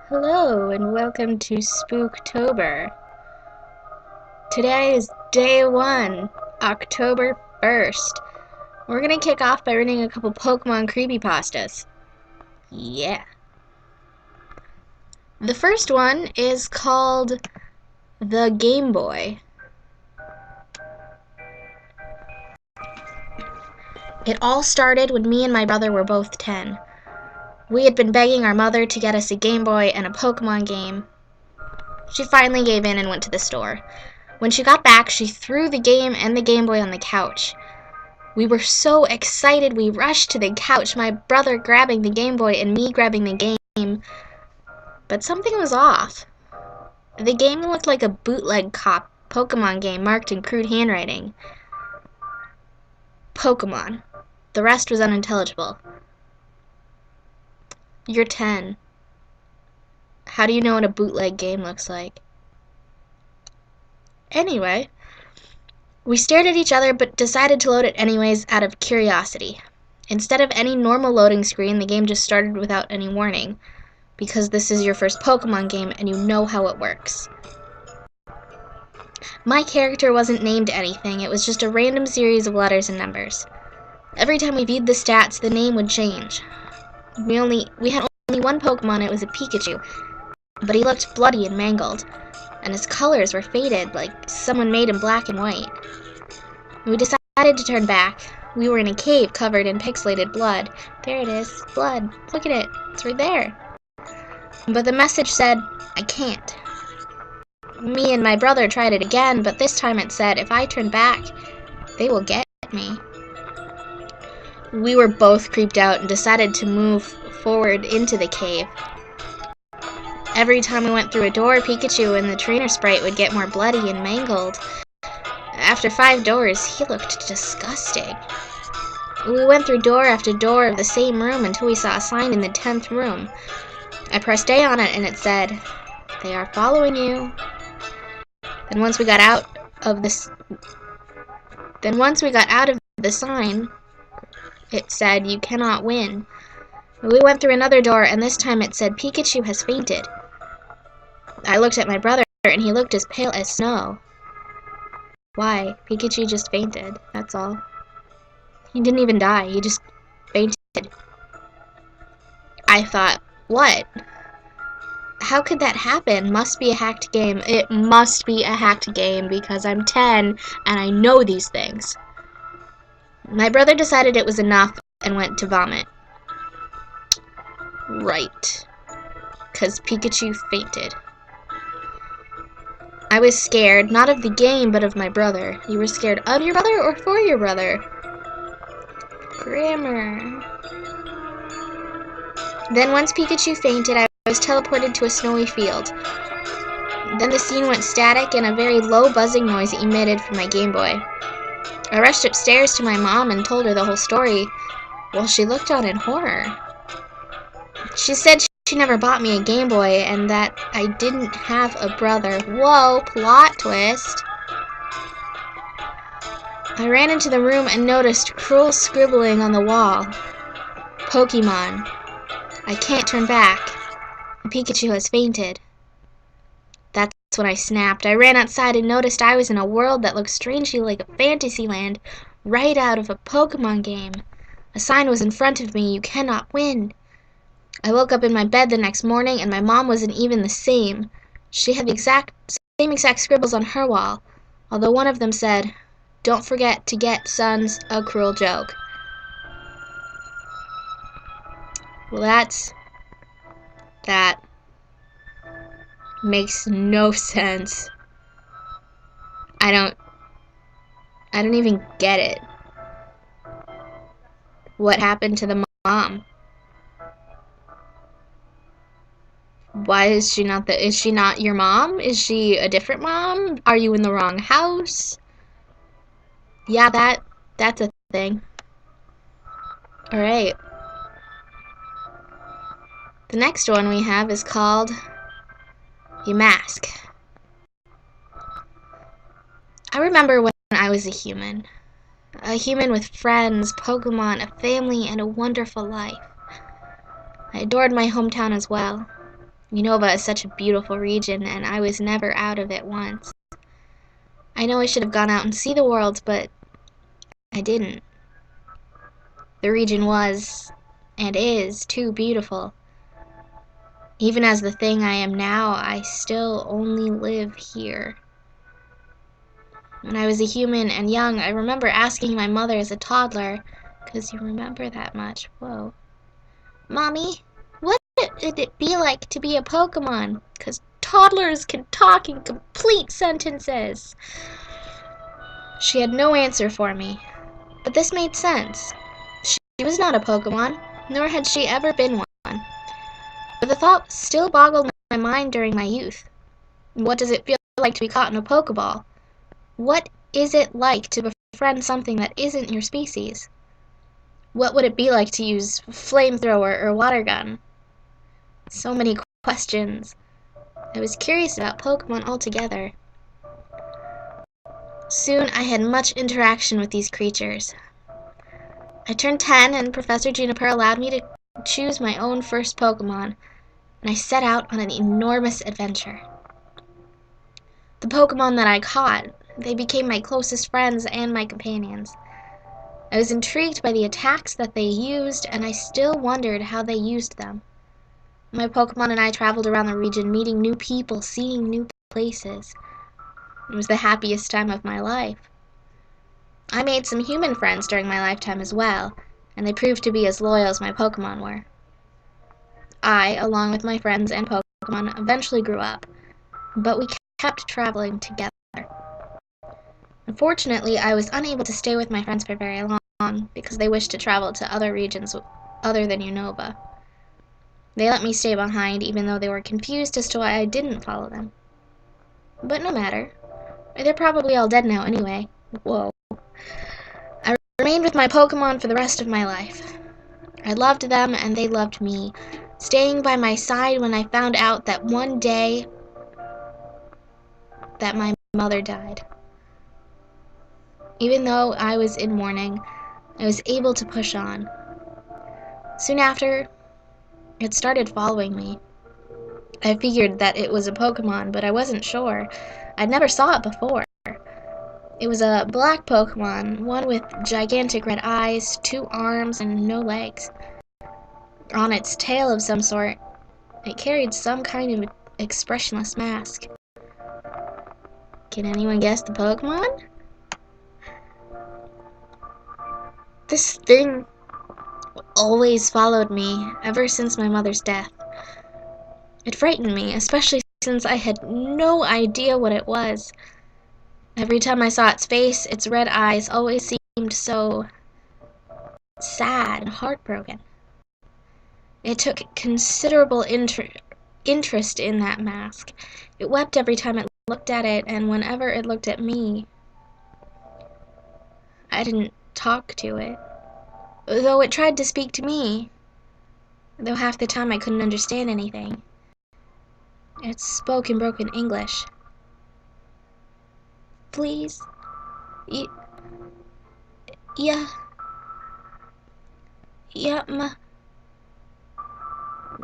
Hello and welcome to Spooktober. Today is day 1, October 1st. We're gonna kick off by reading a couple Pokemon Creepypastas. Yeah. The first one is called The Game Boy. It all started when me and my brother were both 10. We had been begging our mother to get us a Game Boy and a Pokemon game. She finally gave in and went to the store. When she got back, she threw the game and the Game Boy on the couch. We were so excited we rushed to the couch, my brother grabbing the Game Boy and me grabbing the game. But something was off. The game looked like a bootleg Pokemon game marked in crude handwriting. Pokemon. The rest was unintelligible. You're 10. How do you know what a bootleg game looks like? Anyway, we stared at each other but decided to load it anyways out of curiosity. Instead of any normal loading screen, the game just started without any warning, because this is your first Pokemon game and you know how it works. My character wasn't named anything, it was just a random series of letters and numbers. Every time we viewed the stats, the name would change. We had only one Pokemon, it was a Pikachu, but he looked bloody and mangled, and his colors were faded like someone made in black and white. We decided to turn back. We were in a cave covered in pixelated blood. There it is, blood. Look at it, it's right there. But the message said, I can't. Me and my brother tried it again, but this time it said, if I turn back, they will get me. We were both creeped out and decided to move forward into the cave. Every time we went through a door, Pikachu and the trainer sprite would get more bloody and mangled. After 5 doors, he looked disgusting. We went through door after door of the same room until we saw a sign in the 10th room. I pressed A on it and it said, they are following you. Then once we got out of the sign, it said, you cannot win. We went through another door and this time it said, Pikachu has fainted. I looked at my brother and he looked as pale as snow. Why? Pikachu just fainted, that's all. He didn't even die, he just fainted. I thought, what? How could that happen? Must be a hacked game. It must be a hacked game because I'm 10 and I know these things. My brother decided it was enough and went to vomit. Right. 'Cause Pikachu fainted. I was scared, not of the game, but of my brother. You were scared of your brother or for your brother? Grammar. Then once Pikachu fainted, I was teleported to a snowy field. Then the scene went static and a very low buzzing noise emitted from my Game Boy. I rushed upstairs to my mom and told her the whole story. Well, she looked on in horror. She said she never bought me a Game Boy and that I didn't have a brother. Whoa, plot twist. I ran into the room and noticed cruel scribbling on the wall. Pokemon. I can't turn back. Pikachu has fainted. That's when I snapped. I ran outside and noticed I was in a world that looked strangely like a fantasy land right out of a Pokemon game. A sign was in front of me, you cannot win. I woke up in my bed the next morning and my mom wasn't even the same. She had the same exact scribbles on her wall, although one of them said, don't forget to get sons a cruel joke. Well, that makes no sense. I don't even get it. What happened to the mom? Why is she not your mom? Is she a different mom? Are you in the wrong house? Yeah, that's a thing. Alright. The next one we have is called Your Mask. I remember when I was a human with friends, Pokemon, a family, and a wonderful life. I adored my hometown as well. Unova is such a beautiful region, and I was never out of it once. I know I should have gone out and see the world, but I didn't. The region was, and is, too beautiful. Even as the thing I am now, I still only live here. When I was a human and young, I remember asking my mother as a toddler, 'cause you remember that much, whoa. Mommy, what would it be like to be a Pokemon? 'Cause toddlers can talk in complete sentences. She had no answer for me, but this made sense. She was not a Pokemon, nor had she ever been one. But the thought still boggled my mind during my youth. What does it feel like to be caught in a Pokeball? What is it like to befriend something that isn't your species? What would it be like to use flamethrower or water gun? So many questions. I was curious about Pokemon altogether. Soon I had much interaction with these creatures. I turned 10 and Professor Juniper allowed me to choose my own first Pokemon, and I set out on an enormous adventure. The Pokemon that I caught, they became my closest friends and my companions. I was intrigued by the attacks that they used, and I still wondered how they used them. My Pokemon and I traveled around the region, meeting new people, seeing new places. It was the happiest time of my life. I made some human friends during my lifetime as well, and they proved to be as loyal as my Pokemon were. I, along with my friends and Pokemon, eventually grew up, but we kept traveling together. Unfortunately, I was unable to stay with my friends for very long because they wished to travel to other regions other than Unova. They let me stay behind even though they were confused as to why I didn't follow them. But no matter. They're probably all dead now anyway. Whoa. I remained with my Pokemon for the rest of my life. I loved them and they loved me, staying by my side when I found out that one day that my mother died. Even though I was in mourning, I was able to push on. Soon after, it started following me. I figured that it was a Pokemon, but I wasn't sure. I'd never saw it before. It was a black Pokemon, one with gigantic red eyes, 2 arms, and no legs. On its tail of some sort, it carried some kind of expressionless mask. Can anyone guess the Pokemon? This thing always followed me ever since my mother's death. It frightened me, especially since I had no idea what it was. Every time I saw its face, its red eyes always seemed so sad and heartbroken. It took considerable interest in that mask. It wept every time it looked at it, and whenever it looked at me, I didn't talk to it. Though it tried to speak to me, though half the time I couldn't understand anything. It spoke in broken English. Please, yeah,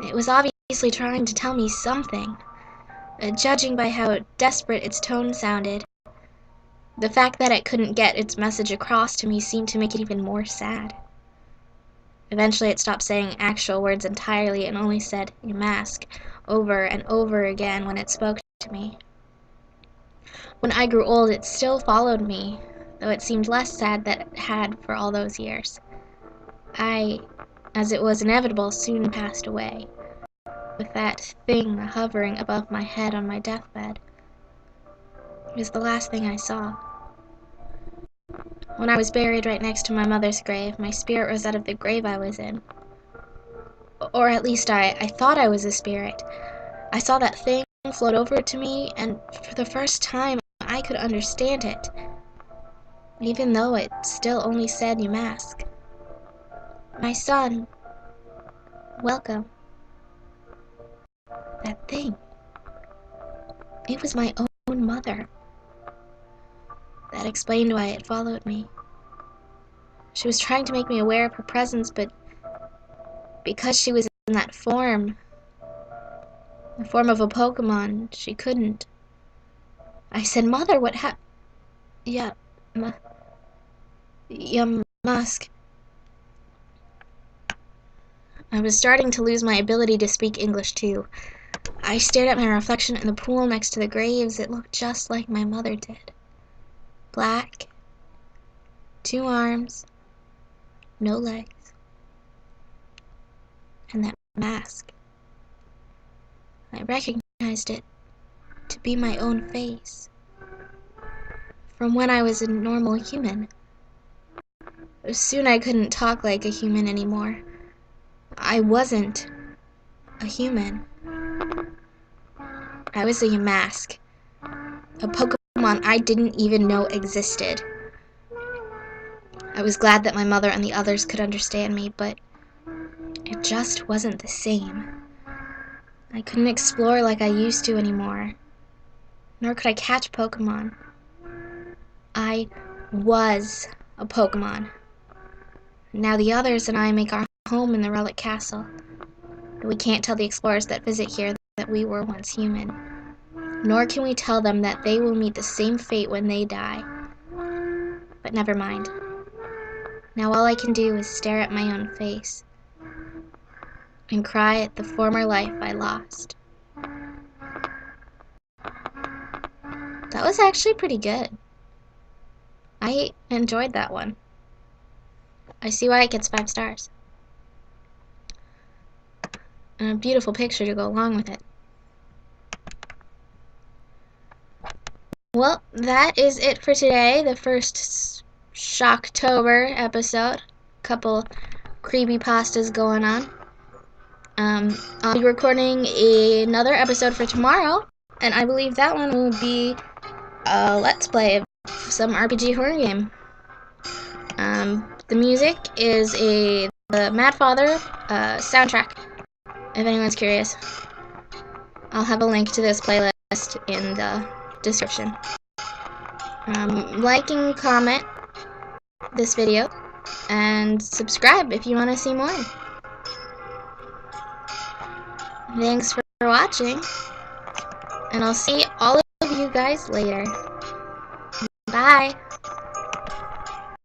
It was obviously trying to tell me something, judging by how desperate its tone sounded. The fact that it couldn't get its message across to me seemed to make it even more sad. Eventually it stopped saying actual words entirely and only said, "Your mask," over and over again when it spoke to me. When I grew old, it still followed me, though it seemed less sad than it had for all those years. I, as it was inevitable, soon passed away, with that thing hovering above my head on my deathbed. It was the last thing I saw. When I was buried right next to my mother's grave, my spirit rose out of the grave I was in. Or at least I thought I was a spirit. I saw that thing float over to me, and for the first time, I could understand it, even though it still only said Yamask. My son, welcome. That thing. It was my own mother. That explained why it followed me. She was trying to make me aware of her presence, but because she was in that form, the form of a Pokemon. She couldn't. I said, Mother, what Yeah, yeah, Musk. I was starting to lose my ability to speak English, too. I stared at my reflection in the pool next to the graves. It looked just like my mother did. Black, 2 arms, no legs, and that mask. I recognized it to be my own face, from when I was a normal human. Soon I couldn't talk like a human anymore. I wasn't a human. I was a mask. A Pokemon I didn't even know existed. I was glad that my mother and the others could understand me, but it just wasn't the same. I couldn't explore like I used to anymore, nor could I catch Pokemon. I was a Pokemon. Now the others and I make our home in the Relic Castle. We can't tell the explorers that visit here that we were once human, nor can we tell them that they will meet the same fate when they die. But never mind. Now all I can do is stare at my own face and cry at the former life I lost. That was actually pretty good. I enjoyed that one. I see why it gets 5 stars. And a beautiful picture to go along with it. Well, that is it for today. The first Shocktober episode. Couple creepypastas going on. I'll be recording another episode for tomorrow, and I believe that one will be a Let's Play of some RPG horror game. The music is the Mad Father soundtrack, if anyone's curious. I'll have a link to this playlist in the description. Like and comment this video, and subscribe if you want to see more. Thanks for watching, and I'll see all of you guys later. Bye!